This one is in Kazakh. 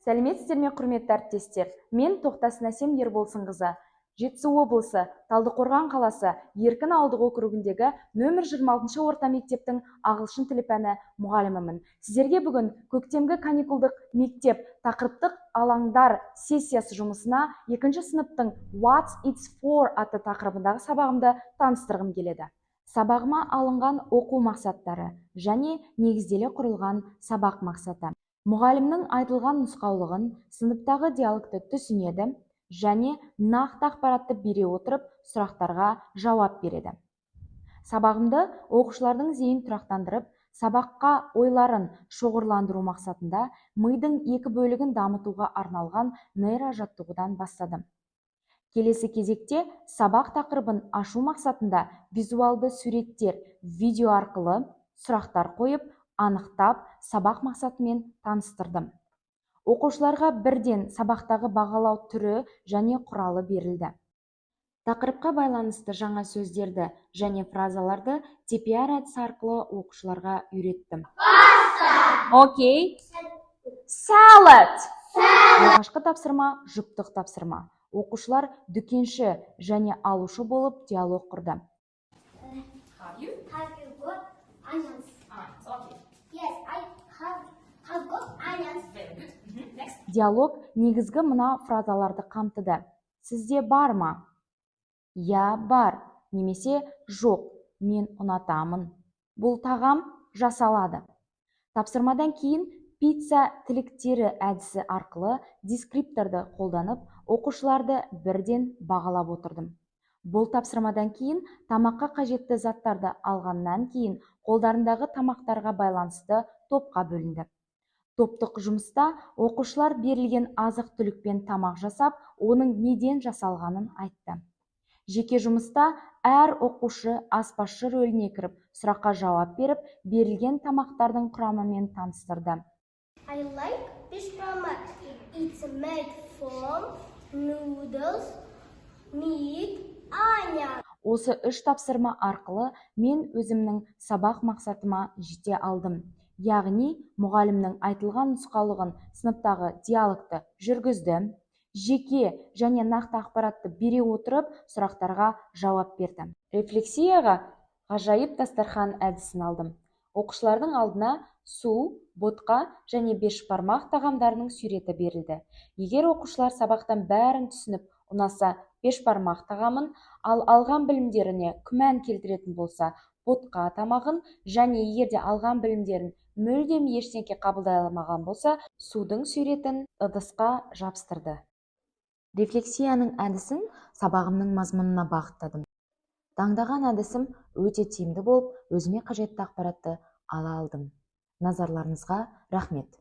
Сәлеметсіздер ме, құрметті әріптестер? Мен Тоқтасын Әсем Ерболсынқызы. Жетісу облысы, Талдықорған қаласы, Еркін ауылдық округіндегі нөмір 26 орта мектептің ағылшын тілі пәні мұғалімімін. Сіздерге бүгін көктемгі каникулдық мектеп тақырыптық алаңдар сессиясы жұмысына 2 сыныптың What's It's For атты тақырыбындағы сабағымды таныстырғым келеді. Сабағыма алынған оқу мақсаттары және негізделе құрылған сабақ мақсаты. Мұғалімнің айтылған нұсқаулығын сыныптағы диалогты түсінеді және нақты ақпаратты бере отырып сұрақтарға жауап береді. Сабағымды оқушылардың зейін тұрақтандырып, сабаққа ойларын шоғырландыру мақсатында мидың 2 бөлігін дамытуға арналған нейрожаттығудан бастадым. Келесі кезекте сабақ тақырыбын ашу мақсатында визуалды суреттер, видео арқылы сұрақтар қойып, анықтап, сабақ мақсатымен таныстырдым. Оқушыларға бірден сабақтағы бағалау түрі және құралы берілді. Тақырыпқа байланысты жаңа сөздерді және фразаларды TPR әдісі арқылы оқушыларға үйреттім. Окей. Salad. Алғашқы тапсырма жұптық тапсырма. Оқушылар дүкенші және алушы болып диалог құрды. Have you got onions? Okay. Yes, I have got onions. Very good. Next. Диалог негізгі мына фразаларды қамтыды. Сізде бар ма? Я, бар. Немесе жоқ, мен ұнатамын. Бұл тағам жасалады. Тапсырмадан кейін пицца тіліктері әдісі арқылы дескрипторды қолданып, оқушыларды бірден бағалап отырдым. Бұл тапсырмадан кейін тамаққа қажетті заттарды алғаннан кейін қолдарындағы тамақтарға байланысты топқа бөлінді. Топтық жұмыста оқушылар берілген азық-түлікпен тамақ жасап, оның неден жасалғанын айтты. Жеке жұмыста әр оқушы аспазшы рөліне кіріп, сұраққа жауап беріп, берілген тамақтардың құрамымен таныстырды. I like pishkama. It's made from noodles, meat, onion. Осы 3 тапсырма арқылы мен өзімнің сабақ мақсатыма жете алдым. Яғни, мұғалімнің айтылған нұсқаулығын сыныптағы диалогты жүргізді, жеке және нақты ақпаратты бере отырып сұрақтарға жауап берді. Рефлексияға ғажайып дастархан әдісін алдым. Оқушылардың алдына су, ботқа және бешбармақ тағамдарының суреті берілді. Егер оқушылар сабақтан бәрін түсініп, ұнаса бешбармақ тағамын, ал алған білімдеріне күмән келтіретін болса, ботқа тамағын, және егерде алған білімдерін мүлдем ештеңе қабылдай алмаған болса, судың суретін ыдысқа жабыстырды. Рефлексияның әдісін сабағымның мазмұнына бағыттадым. Таңдаған әдісім өте тиімді болып, өзіме қажетті ақпаратты ала алдым. Назарларыңызға рахмет.